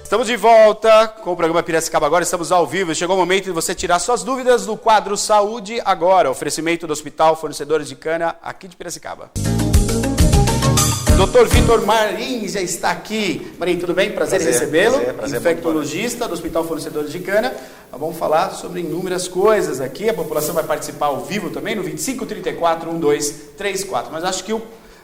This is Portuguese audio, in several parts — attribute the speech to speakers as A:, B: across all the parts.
A: Estamos de volta com o programa Piracicaba Agora, estamos ao vivo. Chegou o momento de você tirar suas dúvidas no quadro Saúde Agora, oferecimento do Hospital Fornecedores de Cana, aqui de Piracicaba. Dr. Vitor Marim já está aqui. Marim, tudo bem? Prazer em recebê-lo. Infectologista do Hospital Fornecedores de Cana. Vamos falar sobre inúmeras coisas aqui. A população vai participar ao vivo também no 2534-1234. Mas acho que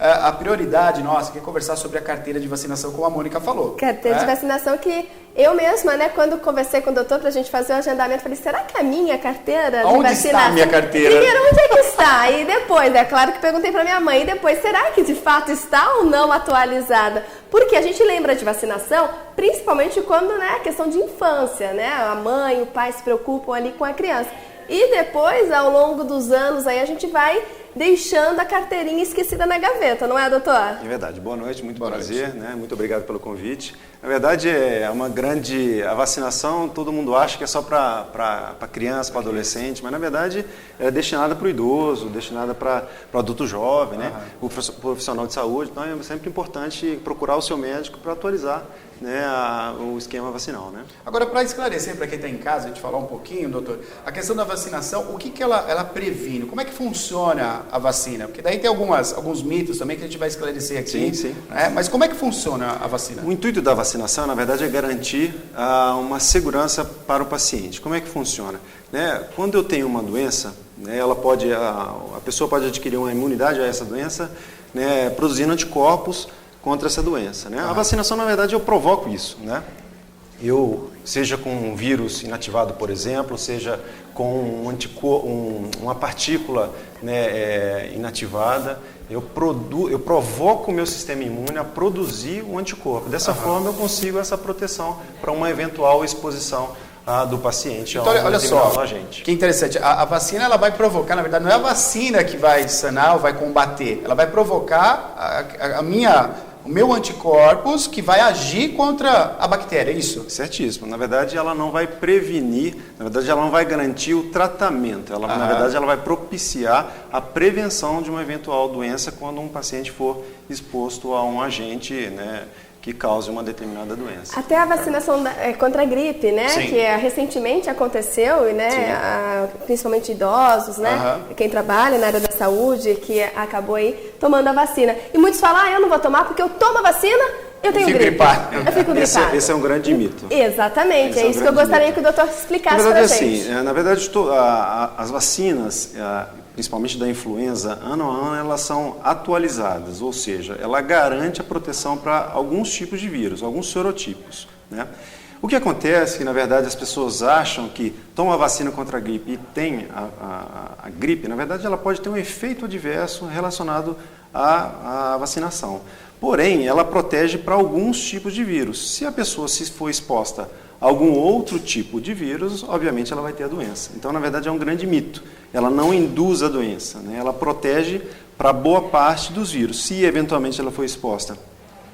A: a prioridade nossa é conversar sobre a carteira de vacinação, como a Mônica falou.
B: Carteira de vacinação que eu mesma, né, quando conversei com o doutor pra gente fazer o agendamento, falei, será que a minha carteira de
A: vacinação... Onde
B: está
A: a minha carteira?
B: Primeiro, onde é que está? E depois, é claro que perguntei pra minha mãe, e depois, será que de fato está ou não atualizada? Porque a gente lembra de vacinação, principalmente quando, né, a questão de infância, né, a mãe, o pai se preocupam ali com a criança. E depois, ao longo dos anos, aí a gente vai deixando a carteirinha esquecida na gaveta, não é, doutor?
C: É verdade. Boa noite, muito prazer, né? Muito obrigado pelo convite. Na verdade, é uma grande... A vacinação, todo mundo acha que é só para criança, para adolescente, mas na verdade é destinada para o idoso, destinada para o adulto jovem, né? O profissional de saúde. Então é sempre importante procurar o seu médico para atualizar, né, o esquema vacinal, né?
A: Agora, para esclarecer para quem está em casa, a gente falar um pouquinho, doutor, a questão da vacinação, o que ela previne? Como é que funciona a vacina? Porque daí tem alguns mitos também que a gente vai esclarecer aqui.
C: Sim.
A: Né? Mas como é que funciona a vacina?
C: O intuito da vacinação, na verdade, é garantir uma segurança para o paciente. Como é que funciona? Né? Quando eu tenho uma doença, né, a pessoa pode adquirir uma imunidade a essa doença, né, produzindo anticorpos contra essa doença, né? A vacinação, na verdade, eu provoco isso, né? Seja com um vírus inativado, por exemplo, seja com uma partícula, né, inativada, eu provoco o meu sistema imune a produzir um anticorpo. Dessa forma, eu consigo essa proteção para uma eventual exposição do paciente.
A: Então, olha só, que interessante. A vacina, ela vai provocar, na verdade, não é a vacina que vai sanar ou vai combater, ela vai provocar o meu anticorpos que vai agir contra a bactéria, é isso?
C: Certíssimo. Na verdade, ela não vai prevenir, na verdade, ela não vai garantir o tratamento. Na verdade, ela vai propiciar a prevenção de uma eventual doença quando um paciente for exposto a um agente, né, que cause uma determinada doença.
B: Até a vacinação contra a gripe, né?
A: Sim.
B: Que recentemente aconteceu, né? Principalmente idosos, né? Quem trabalha na área da saúde, que acabou aí tomando a vacina. E muitos falam, eu não vou tomar porque eu tomo a vacina, eu tenho gripe. Eu fico gripado.
C: Esse é um grande mito.
B: Exatamente, é isso que eu gostaria que o doutor explicasse para a gente.
C: Na verdade, as vacinas, principalmente da influenza, ano a ano elas são atualizadas, ou seja, ela garante a proteção para alguns tipos de vírus, alguns serotipos, né? O que acontece é que, na verdade, as pessoas acham que tomam a vacina contra a gripe e tem a gripe, na verdade, ela pode ter um efeito adverso relacionado à vacinação. Porém, ela protege para alguns tipos de vírus. Se a pessoa se for exposta a algum outro tipo de vírus, obviamente ela vai ter a doença. Então, na verdade, é um grande mito. Ela não induz a doença, né? Ela protege para boa parte dos vírus. Se, eventualmente, ela for exposta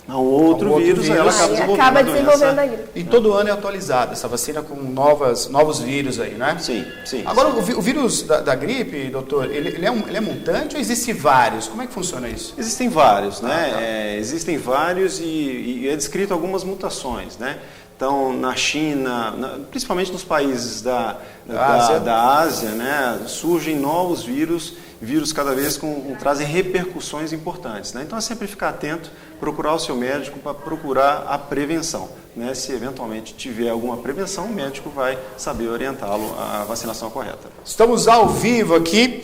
C: a um outro vírus, ela acaba desenvolvendo a gripe.
A: E todo ano é atualizada essa vacina com novos vírus aí, né?
C: Sim.
A: Agora, o vírus da gripe, doutor, ele é mutante ou existem vários? Como é que funciona isso?
C: Existem vários, né? Existem vários e é descrito algumas mutações, né? Então, na China, principalmente nos países da Ásia, né, surgem novos vírus cada vez trazem repercussões importantes, né? Então, é sempre ficar atento, procurar o seu médico para procurar a prevenção, né? Se eventualmente tiver alguma prevenção, o médico vai saber orientá-lo à vacinação correta.
A: Estamos ao vivo aqui,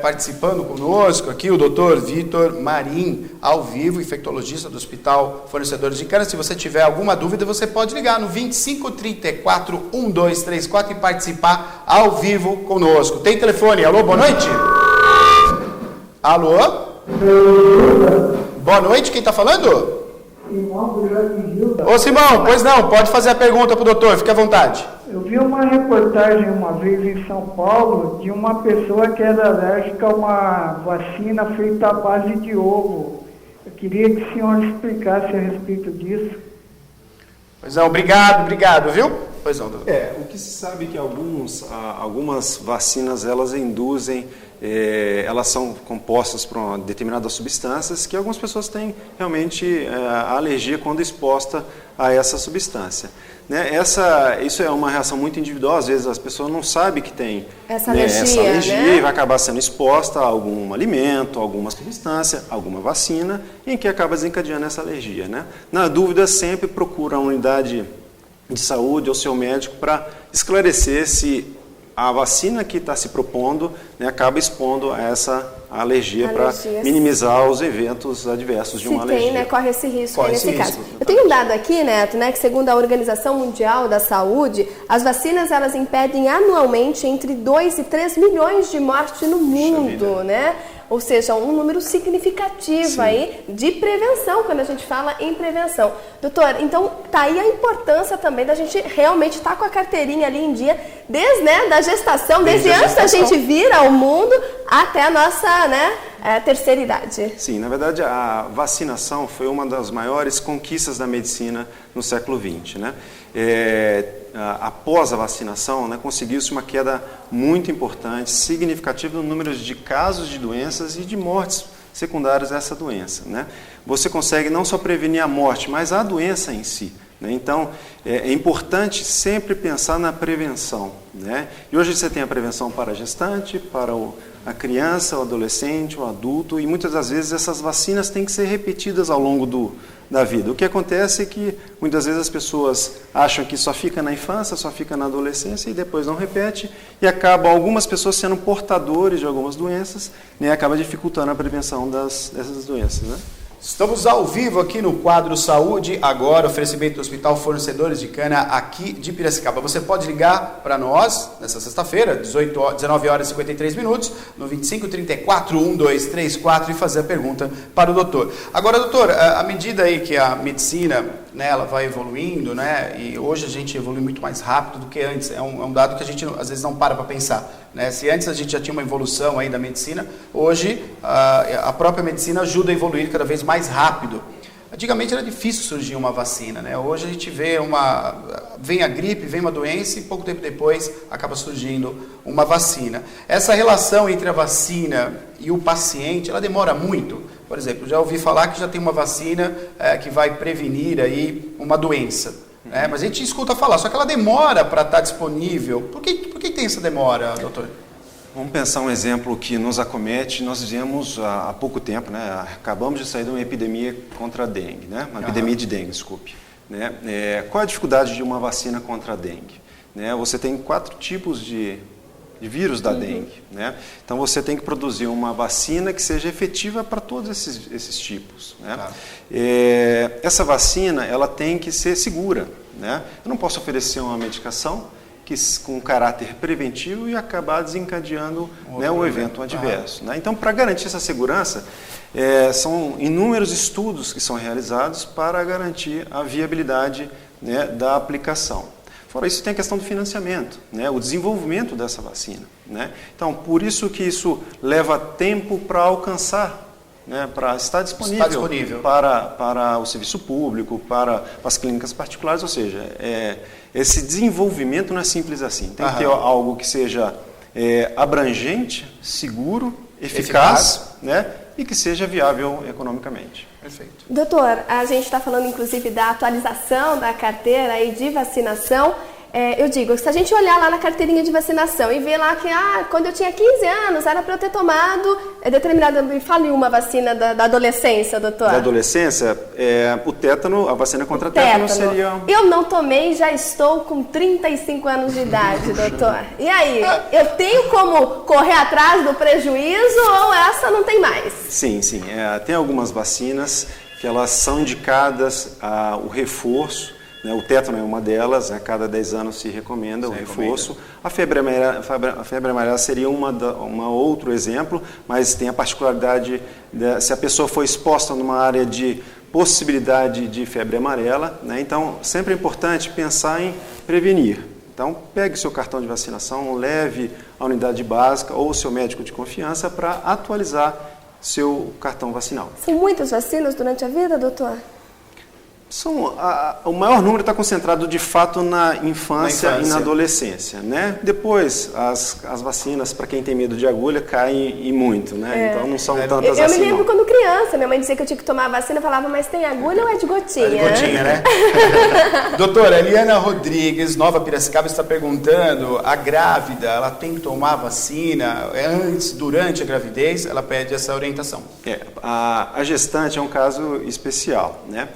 A: participando conosco aqui o Dr. Vitor Marim, ao vivo, infectologista do Hospital Fornecedores de Cana. Se você tiver alguma dúvida, você pode ligar no 2534-1234 e participar ao vivo conosco. Tem telefone? Alô, boa noite? Alô? Boa noite, quem está falando?
D: Simão do Jardim Gilda.
A: Ô Simão, pois não, pode fazer a pergunta para o doutor, fique à vontade.
D: Eu vi uma reportagem uma vez em São Paulo de uma pessoa que era alérgica a uma vacina feita à base de ovo. Eu queria que o senhor explicasse a respeito disso.
A: Pois não, obrigado, viu? Pois não, doutor.
C: O que se sabe é que algumas vacinas elas induzem elas são compostas por uma determinadas substâncias que algumas pessoas têm realmente a alergia quando exposta a essa substância. Né? Isso é uma reação muito individual, às vezes as pessoas não sabem que tem essa alergia né? E vai acabar sendo exposta a algum alimento, alguma substância, alguma vacina, em que acaba desencadeando essa alergia. Né? Na dúvida, sempre procura a unidade de saúde ou seu médico para esclarecer se a vacina que está se propondo, né, acaba expondo a essa alergia para minimizar os eventos adversos de uma alergia.
B: Né, corre esse risco nesse caso. Eu tenho um dado aqui, Neto, né, que segundo a Organização Mundial da Saúde, as vacinas elas impedem anualmente entre 2 e 3 milhões de mortes no mundo, né? Ou seja, um número significativo aí de prevenção, quando a gente fala em prevenção. Doutor, então tá aí a importância também da gente realmente estar com a carteirinha ali em dia, desde da gestação, desde antes da gente vir ao mundo até a nossa terceira idade.
C: Sim, na verdade a vacinação foi uma das maiores conquistas da medicina no século XX, né? Após a vacinação, né, conseguiu-se uma queda muito importante, significativa no número de casos de doenças e de mortes secundárias a essa doença. Né? Você consegue não só prevenir a morte, mas a doença em si. Né? Então, é importante sempre pensar na prevenção. Né? E hoje você tem a prevenção para a gestante, para a criança, o adolescente, o adulto, e muitas das vezes essas vacinas têm que ser repetidas ao longo da vida. O que acontece é que muitas vezes as pessoas acham que só fica na infância, só fica na adolescência e depois não repete e acabam algumas pessoas sendo portadores de algumas doenças, né, e acaba dificultando a prevenção dessas doenças, né?
A: Estamos ao vivo aqui no quadro Saúde Agora, oferecimento do Hospital Fornecedores de Cana aqui de Piracicaba. Você pode ligar para nós nessa sexta-feira, 19 horas e 53 minutos, no 2534-1234 e fazer a pergunta para o doutor. Agora, doutor, à medida aí que a medicina, né, ela vai evoluindo, né, e hoje a gente evolui muito mais rápido do que antes, é um dado que a gente às vezes não para pensar. Né? Se antes a gente já tinha uma evolução aí da medicina, hoje a própria medicina ajuda a evoluir cada vez mais rápido. Antigamente era difícil surgir uma vacina, né? Hoje a gente vem a gripe, vem uma doença e pouco tempo depois acaba surgindo uma vacina. Essa relação entre a vacina e o paciente, ela demora muito. Por exemplo, já ouvi falar que já tem uma vacina que vai prevenir aí uma doença. Mas a gente escuta falar, só que ela demora para estar disponível. Por que tem essa demora, doutor?
C: Vamos pensar um exemplo que nos acomete. Nós vivemos há pouco tempo, né? Acabamos de sair de uma epidemia contra a dengue, né? Uma epidemia de dengue, desculpe. Né? Qual a dificuldade de uma vacina contra a dengue? Né? Você tem 4 tipos de vírus da dengue. Né? Então você tem que produzir uma vacina que seja efetiva para todos esses tipos. Né? Essa vacina ela tem que ser segura. Né? Eu não posso oferecer uma medicação com caráter preventivo e acabar desencadeando um evento adverso. Né? Então, para garantir essa segurança, são inúmeros estudos que são realizados para garantir a viabilidade, né, da aplicação. Fora isso, tem a questão do financiamento, né, o desenvolvimento dessa vacina. Né? Então, por isso que isso leva tempo para alcançar, né, para estar disponível para o serviço público, para as clínicas particulares, ou seja, esse desenvolvimento não é simples assim. Tem que ter algo que seja abrangente, seguro, eficaz. Né, e que seja viável economicamente.
A: Perfeito.
B: Doutor, a gente está falando inclusive da atualização da carteira aí de vacinação. Eu digo, se a gente olhar lá na carteirinha de vacinação e ver lá que quando eu tinha 15 anos era para eu ter tomado determinada, me fale uma vacina da adolescência, doutor.
C: Da adolescência, o tétano, a vacina contra tétano seria...
B: Eu não tomei, já estou com 35 anos de idade, doutor. E aí, eu tenho como correr atrás do prejuízo ou essa não tem mais?
C: Sim. Tem algumas vacinas que elas são indicadas o reforço. O tétano é uma delas, a cada 10 anos se recomenda o reforço. A febre amarela seria uma outro exemplo, mas tem a particularidade, se a pessoa for exposta numa área de possibilidade de febre amarela, né? Então sempre é importante pensar em prevenir. Então pegue seu cartão de vacinação, leve à unidade básica ou seu médico de confiança para atualizar seu cartão vacinal.
B: São muitas vacinas durante a vida, doutor?
C: O maior número está concentrado, de fato, na infância e na adolescência, né? Depois, as vacinas, para quem tem medo de agulha, caem e muito, né? Então, não são tantas assim,
B: eu me lembro quando criança, minha mãe dizia que eu tinha que tomar a vacina, eu falava, mas tem agulha ou é de gotinha?
A: É de gotinha, né? Doutora, Eliana Rodrigues, Nova Piracicaba, está perguntando, a grávida, ela tem que tomar a vacina antes, durante a gravidez? Ela pede essa orientação.
C: A gestante é um caso especial, né?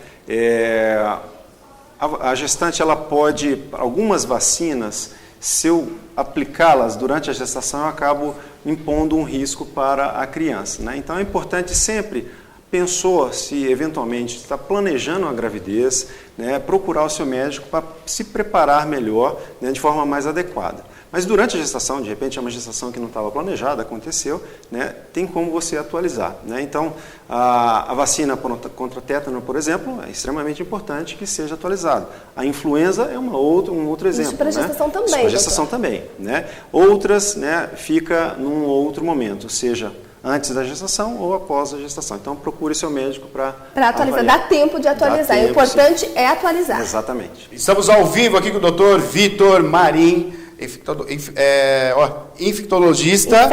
C: A gestante, ela pode, algumas vacinas, se eu aplicá-las durante a gestação, eu acabo impondo um risco para a criança, né? Então é importante sempre, pensou se eventualmente está planejando a gravidez, né, procurar o seu médico para se preparar melhor, né, de forma mais adequada. Mas durante a gestação, de repente é uma gestação que não estava planejada, aconteceu, né, tem como você atualizar, né? Então, a vacina contra tétano, por exemplo, é extremamente importante que seja atualizada. A influenza é um outro exemplo.
B: Isso para a gestação também.
C: Isso para a gestação também, né? Outras, né, fica num outro momento, seja antes da gestação ou após a gestação. Então, procure seu médico para
B: atualizar. Dá tempo de atualizar. O importante é atualizar.
C: Exatamente.
A: Estamos ao vivo aqui com o Dr. Vitor Marim, infectologista,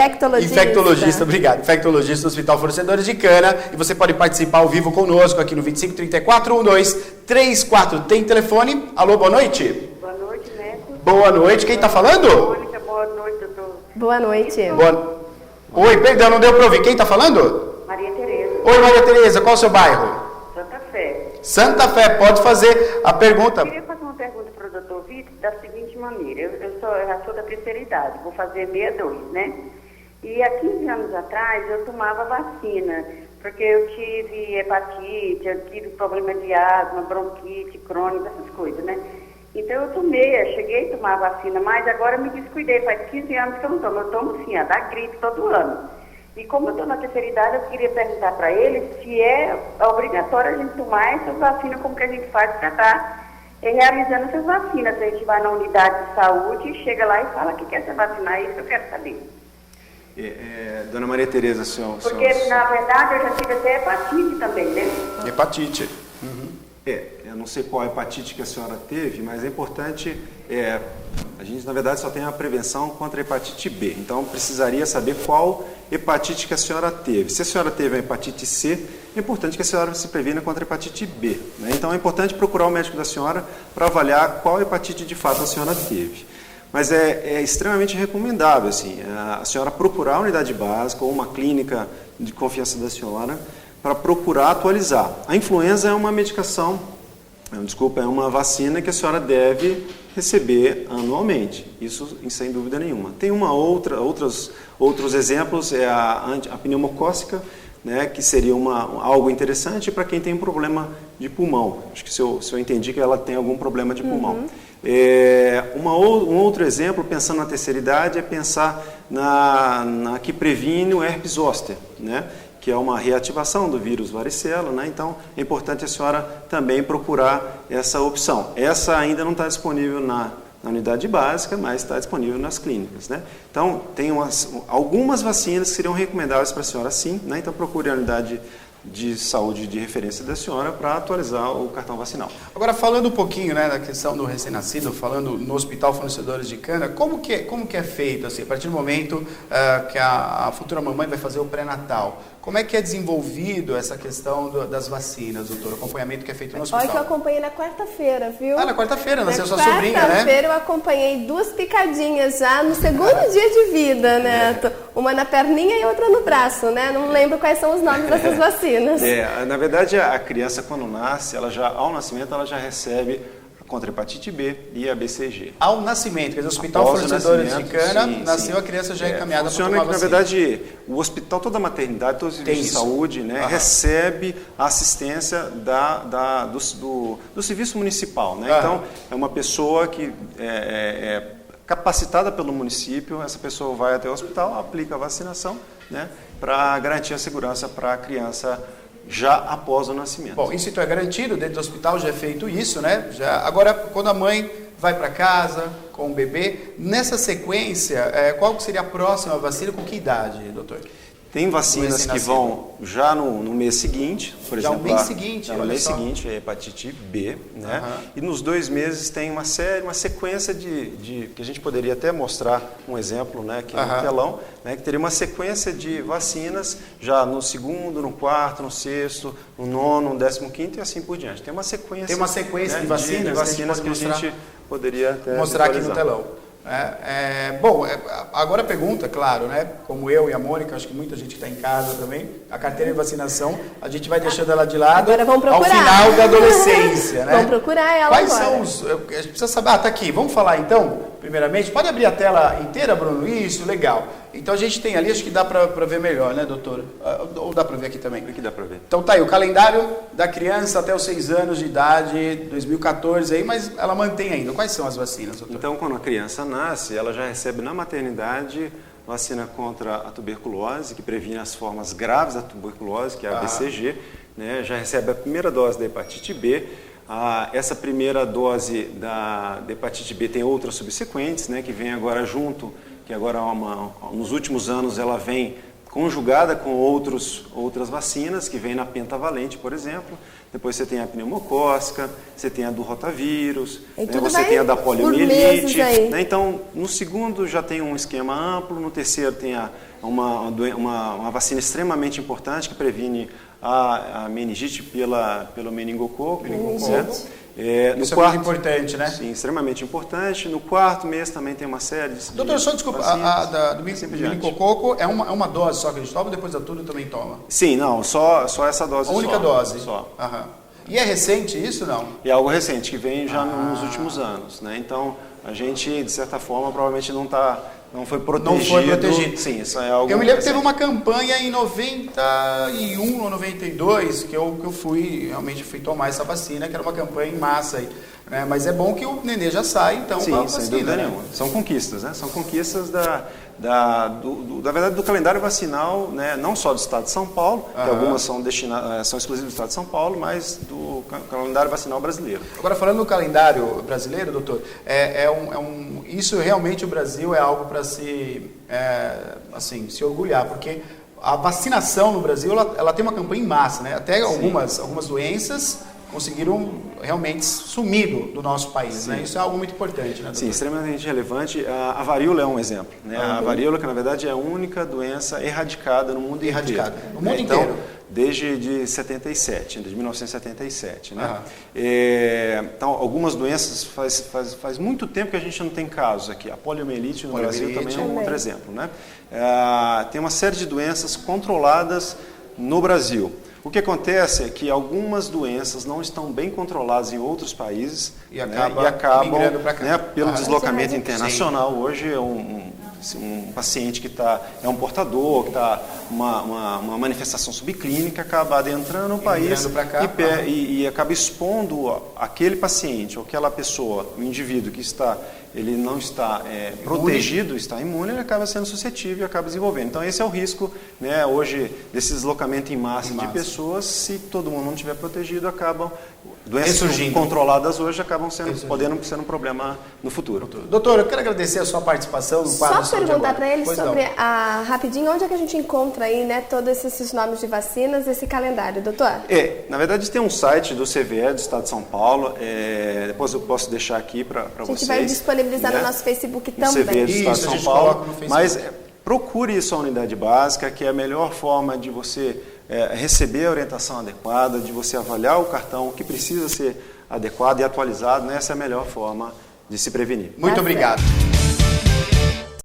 A: obrigado, infectologista do Hospital Fornecedores de Cana, e você pode participar ao vivo conosco aqui no 2534-1234. Tem telefone? Alô, boa noite.
E: Boa noite, Neto.
A: Boa noite, quem está falando?
E: Mônica, boa noite, doutor.
B: Boa noite.
A: Oi, perdão, não deu para ouvir. Quem está falando?
E: Maria Tereza.
A: Oi, Maria Tereza, qual é o seu bairro?
E: Santa Fé.
A: Santa Fé, pode fazer a pergunta.
E: Eu queria fazer uma pergunta para o doutor Vitor da seguinte maneira. Eu já sou da terceira idade, vou fazer 62, né? E há 15 anos atrás eu tomava vacina, porque eu tive hepatite, eu tive problema de asma, bronquite, crônica, essas coisas, né? Então eu cheguei a tomar a vacina, mas agora me descuidei, faz 15 anos que eu não tomo. Eu tomo sim, a da gripe todo ano. E como eu estou na terceira idade, eu queria perguntar para ele se é obrigatório a gente tomar essas vacinas, como que a gente faz para estar realizando essas vacinas. A gente vai na unidade de saúde, chega lá e fala que quer se vacinar, é isso que eu quero saber.
C: Dona Maria Tereza,
E: Porque, na verdade, eu já tive até hepatite também, né?
A: Hepatite.
C: Eu não sei qual hepatite que a senhora teve, mas é importante, a gente na verdade só tem a prevenção contra a hepatite B, então precisaria saber qual hepatite que a senhora teve. Se a senhora teve a hepatite C, é importante que a senhora se previna contra a hepatite B, né? Então é importante procurar o médico da senhora para avaliar qual hepatite de fato a senhora teve. Mas é extremamente recomendável, assim, a senhora procurar a unidade básica ou uma clínica de confiança da senhora para procurar atualizar. A influenza é uma medicação, é uma vacina que a senhora deve receber anualmente, isso sem dúvida nenhuma. Tem outros exemplos, a pneumocócica, né, que seria algo interessante para quem tem um problema de pulmão. Acho que se eu entendi que ela tem algum problema de pulmão. Um outro exemplo, pensando na terceira idade, é pensar na que previne o herpes zoster, né, que é uma reativação do vírus varicela, né? Então é importante a senhora também procurar essa opção. Essa ainda não está disponível na unidade básica, mas está disponível nas clínicas, né? Então tem algumas vacinas que seriam recomendáveis para a senhora sim, né? Então procure a unidade de saúde de referência da senhora para atualizar o cartão vacinal.
A: Agora, falando um pouquinho, né, da questão do recém-nascido, falando no Hospital Fornecedores de Cana, como que é feito, assim, a partir do momento que a futura mamãe vai fazer o pré-natal? Como é que é desenvolvido essa questão das vacinas, doutor? O acompanhamento que é feito no hospital?
B: Olha que eu acompanhei na quarta-feira, viu?
A: Na quarta-feira, nasceu sua sobrinha, né? Na
B: quarta-feira eu acompanhei 2 picadinhas já no segundo dia de vida, Neto. Uma na perninha e outra no braço, né? Não lembro quais são os nomes dessas vacinas.
C: Na verdade, a criança quando nasce, ao nascimento, ela já recebe contra a hepatite B e a BCG.
A: Ao nascimento, quer dizer, o Hospital Fornecedores de Cana, nasceu a criança já encaminhada para tomar vacina.
C: Na verdade, o hospital, toda a maternidade, todo o serviço de saúde, né, recebe a assistência do serviço municipal, né? Então, é uma pessoa que é capacitada pelo município, essa pessoa vai até o hospital, aplica a vacinação, né, para garantir a segurança para a criança já após o nascimento.
A: Bom, isso então é garantido, dentro do hospital já é feito isso, né? Agora, quando a mãe vai para casa com o bebê, nessa sequência, qual seria a próxima vacina, com que idade, doutor?
C: Tem vacinas que vão já no mês seguinte, por exemplo.
A: Já no mês seguinte,
C: no mês seguinte, é hepatite B, né? E nos 2 meses tem uma sequência de que a gente poderia até mostrar um exemplo, né, aqui no telão, né, que teria uma sequência de vacinas já no 2º, no 4º, no 6º, no 9º, no 15º e assim por diante. Tem uma sequência,
A: né, de vacinas
C: que a gente poderia até
A: mostrar aqui no telão. Bom, agora a pergunta, claro, né? Como eu e a Mônica, acho que muita gente que está em casa também, a carteira de vacinação, a gente vai deixando ela de lado ao final da adolescência, né?
B: Vamos procurar ela
A: Quais
B: agora.
A: são os... A gente precisa saber... tá aqui. Vamos falar então, primeiramente. Pode abrir a tela inteira, Bruno? Isso, legal. Então a gente tem ali, acho que dá para ver melhor, né, doutor? Ou dá para ver aqui também?
C: Aqui dá para ver.
A: Então tá aí, o calendário da criança até os 6 anos de idade, 2014 aí, mas ela mantém ainda. Quais são as vacinas, doutor?
C: Então, quando a criança nasce, ela já recebe na maternidade vacina contra a tuberculose, que previne as formas graves da tuberculose, que é a BCG, né? Já recebe a primeira dose da hepatite B. Essa primeira dose da hepatite B tem outras subsequentes, né, que vem agora junto, que agora nos últimos anos ela vem conjugada com outras vacinas, que vem na pentavalente, por exemplo. Depois você tem a pneumocócica, você tem a do rotavírus, né, você tem a da poliomielite. Né? Então, no 2º já tem um esquema amplo, no 3º tem uma vacina extremamente importante que previne a meningite pelo meningococo.
A: Isso é muito importante, né?
C: Sim, extremamente importante. No 4º mês também tem uma série de...
A: Doutor, só desculpa, do meningococo é uma dose só que a gente toma, depois da tudo também toma?
C: Sim, não, só essa dose.
A: A única dose?
C: Só.
A: E é recente isso, não?
C: É algo recente, que vem já nos últimos anos, né? Então, a gente, de certa forma, provavelmente não foi protegido.
A: Não foi protegido.
C: Sim, isso é algo...
A: Eu me lembro que teve uma campanha em 91 ou 92 que eu realmente fui tomar essa vacina, que era uma campanha em massa aí. Né? Mas é bom que o nenê já sai, então,
C: sim,
A: com a vacina.
C: Sem dúvida nenhuma. São conquistas, né? São conquistas na verdade, do calendário vacinal, né? Não só do Estado de São Paulo, que algumas são exclusivas do Estado de São Paulo, mas do calendário vacinal brasileiro.
A: Agora, falando do calendário brasileiro, doutor, isso realmente o Brasil é algo para se orgulhar, porque a vacinação no Brasil ela tem uma campanha em massa, né? Até algumas doenças conseguiram realmente sumir do nosso país, né? Isso é algo muito importante, né, doutor?
C: Sim, extremamente relevante. A varíola é um exemplo, né? A varíola, que na verdade é a única doença erradicada no mundo inteiro.
A: No mundo inteiro.
C: Desde 1977, né? Então, algumas doenças faz muito tempo que a gente não tem casos aqui. A poliomielite no Brasil também é um outro exemplo, né? Tem uma série de doenças controladas no Brasil. O que acontece é que algumas doenças não estão bem controladas em outros países e acabam migrando para cá. Né, pelo deslocamento internacional. Sim. Hoje é um paciente que é um portador, que está uma manifestação subclínica, acaba adentrando no país e acaba expondo aquele paciente ou aquela pessoa, o indivíduo que ele não está protegido, está imune, ele acaba sendo suscetível e acaba desenvolvendo. Então, esse é o risco, né, hoje, desse deslocamento em massa de pessoas. Se todo mundo não estiver protegido, doenças controladas hoje podendo ser um problema no futuro.
A: Doutor, eu quero agradecer a sua participação no quadro.
B: Só perguntar para ele rapidinho, onde é que a gente encontra aí, né, todos esses nomes de vacinas, esse calendário, doutor?
C: Na verdade, tem um site do CVE do Estado de São Paulo, depois eu posso deixar aqui para vocês.
B: A gente vai disponibilizar no nosso Facebook também.
C: CVE do Estado de São Paulo, mas procure sua unidade básica, que é a melhor forma de você receber a orientação adequada, de você avaliar o cartão que precisa ser adequado e atualizado, né? Essa é a melhor forma de se prevenir.
A: Muito obrigado.